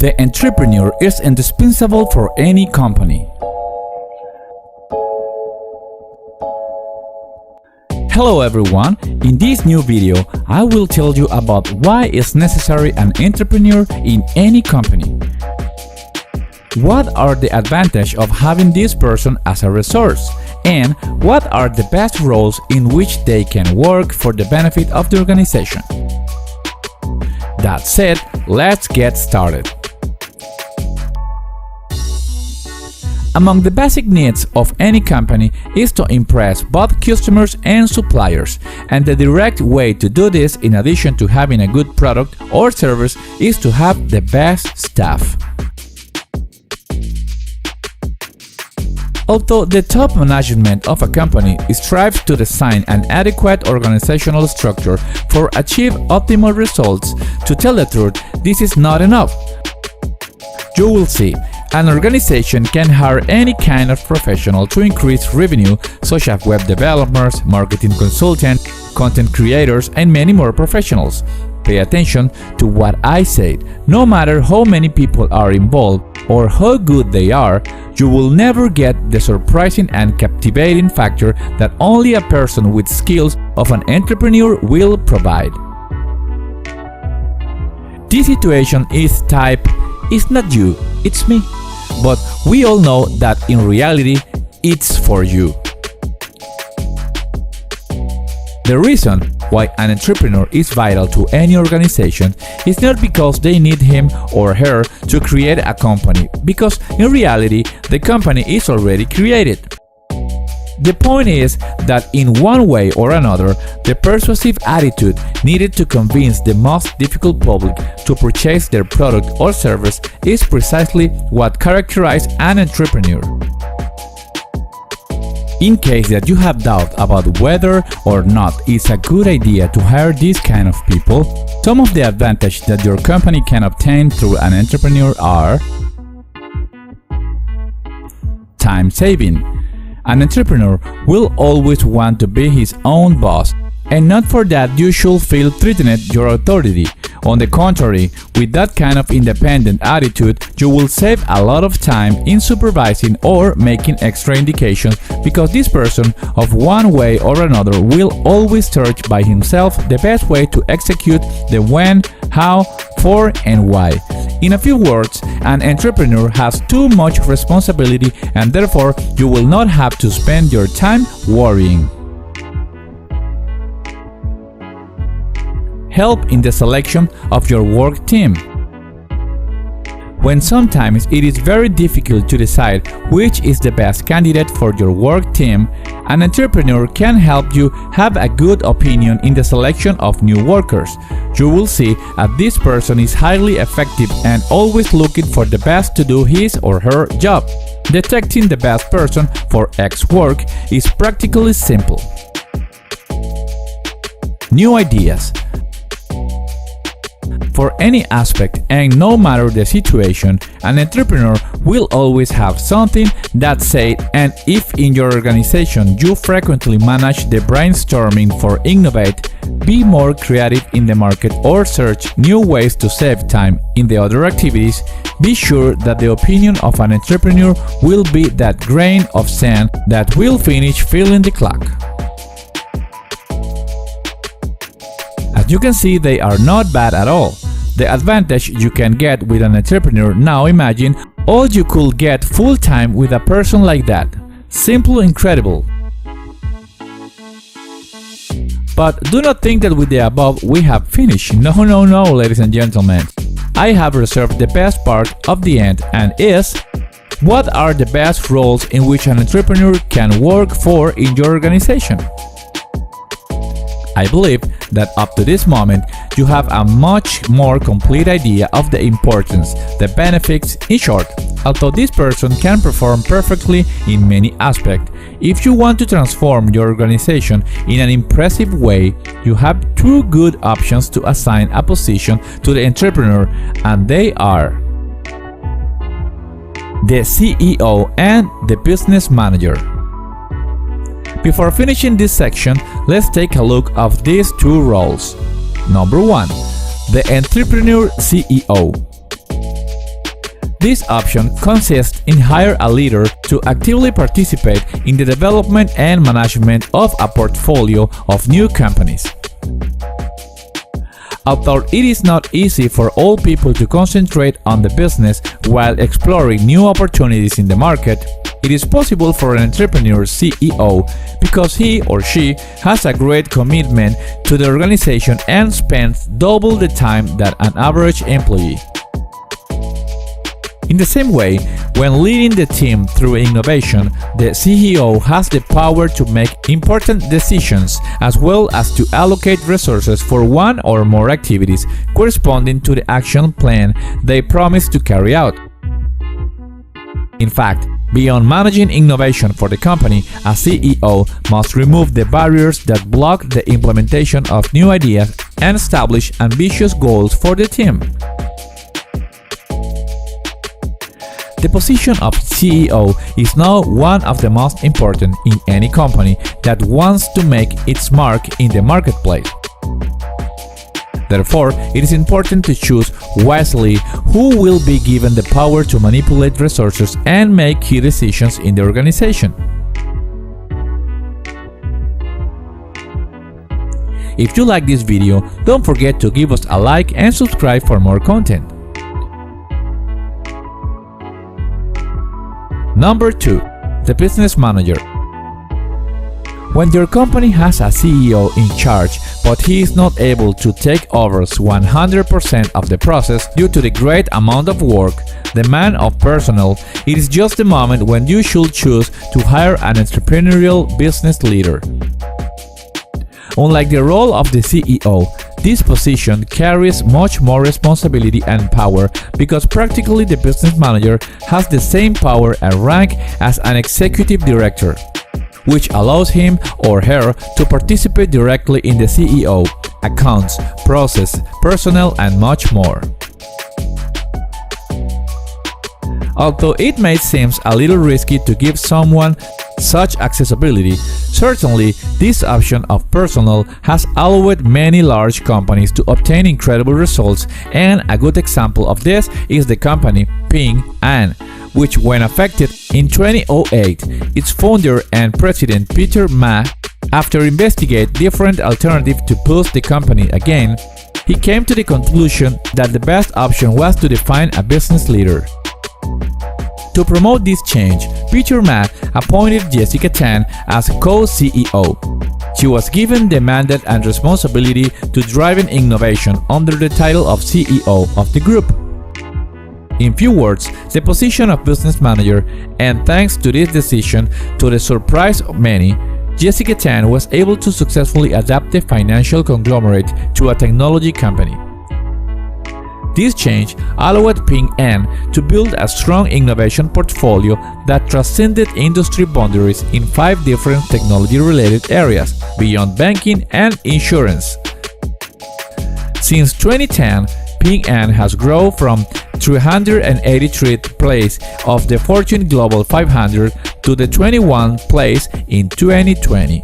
The entrepreneur is indispensable for any company. Hello everyone, in this new video I will tell you about why it's necessary an entrepreneur in any company. What are the advantages of having this person as a resource? And what are the best roles in which they can work for the benefit of the organization? That said, let's get started. Among the basic needs of any company is to impress both customers and suppliers, and the direct way to do this, in addition to having a good product or service, is to have the best staff. Although the top management of a company strives to design an adequate organizational structure for achieve optimal results, to tell the truth, this is not enough. You will see. An organization can hire any kind of professional to increase revenue, such as web developers, marketing consultants, content creators, and many more professionals. Pay attention to what I said. No matter how many people are involved or how good they are, you will never get the surprising and captivating factor that only a person with skills of an entrepreneur will provide. This situation is type, "It's not you, it's me." But we all know that in reality, it's for you. The reason why an entrepreneur is vital to any organization is not because they need him or her to create a company, because in reality, the company is already created. The point is that in one way or another, the persuasive attitude needed to convince the most difficult public to purchase their product or service is precisely what characterizes an entrepreneur. In case that you have doubt about whether or not it's a good idea to hire these kind of people, some of the advantages that your company can obtain through an entrepreneur are: time saving. An entrepreneur will always want to be his own boss, and not for that you should feel threatened your authority. On the contrary, with that kind of independent attitude, you will save a lot of time in supervising or making extra indications, because this person, of one way or another, will always search by himself the best way to execute the when, how, for, and why. In a few words, an entrepreneur has too much responsibility, and therefore you will not have to spend your time worrying. Help in the selection of your work team. When sometimes it is very difficult to decide which is the best candidate for your work team, an entrepreneur can help you have a good opinion in the selection of new workers. You will see that this person is highly effective and always looking for the best to do his or her job. Detecting the best person for X work is practically simple. New ideas. For any aspect and no matter the situation, an entrepreneur will always have something that said, and if in your organization you frequently manage the brainstorming for innovate, be more creative in the market, or search new ways to save time in the other activities, be sure that the opinion of an entrepreneur will be that grain of sand that will finish filling the clock. As you can see, they are not bad at all. The advantage you can get with an entrepreneur, now imagine all you could get full-time with a person like that. Simple, incredible. But do not think that with the above we have finished. No, ladies and gentlemen. I have reserved the best part of the end, and is: what are the best roles in which an entrepreneur can work for in your organization? I believe that up to this moment, you have a much more complete idea of the importance, the benefits, in short. Although this person can perform perfectly in many aspects, if you want to transform your organization in an impressive way, you have two good options to assign a position to the entrepreneur, and they are the CEO and the business manager. Before finishing this section, let's take a look at these two roles. Number 1. The Entrepreneur CEO. This option consists in hire a leader to actively participate in the development and management of a portfolio of new companies. Although it is not easy for all people to concentrate on the business while exploring new opportunities in the market, it is possible for an entrepreneur CEO because he or she has a great commitment to the organization and spends double the time that an average employee. In the same way, when leading the team through innovation, the CEO has the power to make important decisions as well as to allocate resources for one or more activities corresponding to the action plan they promise to carry out. In fact, beyond managing innovation for the company, a CEO must remove the barriers that block the implementation of new ideas and establish ambitious goals for the team. The position of CEO is now one of the most important in any company that wants to make its mark in the marketplace. Therefore, it is important to choose wisely who will be given the power to manipulate resources and make key decisions in the organization. If you like this video, don't forget to give us a like and subscribe for more content. Number 2. The business manager. When your company has a CEO in charge, but he is not able to take over 100% of the process due to the great amount of work, demand of personnel, it is just the moment when you should choose to hire an entrepreneurial business leader. Unlike the role of the CEO, this position carries much more responsibility and power because practically the business manager has the same power and rank as an executive director, which allows him or her to participate directly in the CEO, accounts, process, personnel, and much more. Although it may seem a little risky to give someone such accessibility, certainly this option of personnel has allowed many large companies to obtain incredible results, and a good example of this is the company Ping An, which when affected in 2008, its founder and president Peter Ma, after investigating different alternatives to boost the company again, he came to the conclusion that the best option was to define a business leader. To promote this change, Peter Ma appointed Jessica Tan as co-CEO. She was given the mandate and responsibility to drive innovation under the title of CEO of the group. In few words, the position of business manager, and thanks to this decision, to the surprise of many, Jessica Tan was able to successfully adapt the financial conglomerate to a technology company. This change allowed Ping An to build a strong innovation portfolio that transcended industry boundaries in 5 different technology-related areas, beyond banking and insurance. Since 2010, Ping An has grown from 383rd place of the Fortune Global 500 to the 21st place in 2020.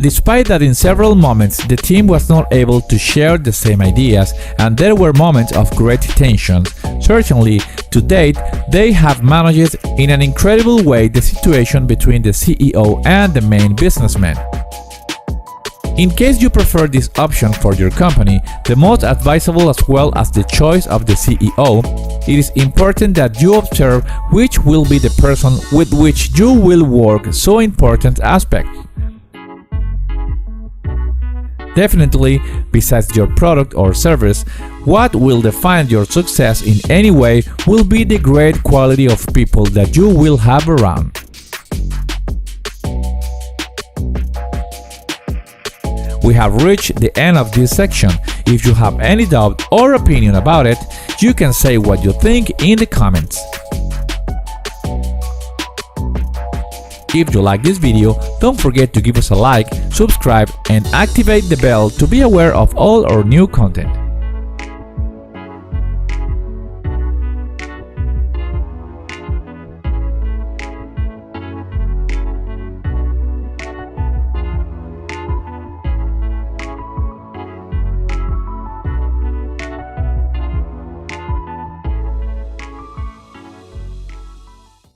Despite that in several moments the team was not able to share the same ideas and there were moments of great tension, certainly to date they have managed in an incredible way the situation between the CEO and the main businessman. In case you prefer this option for your company, the most advisable as well as the choice of the CEO, it is important that you observe which will be the person with which you will work, so important aspect. Definitely, besides your product or service, what will define your success in any way will be the great quality of people that you will have around. We have reached the end of this section. If you have any doubt or opinion about it, you can say what you think in the comments. If you like this video, don't forget to give us a like, subscribe, and activate the bell to be aware of all our new content.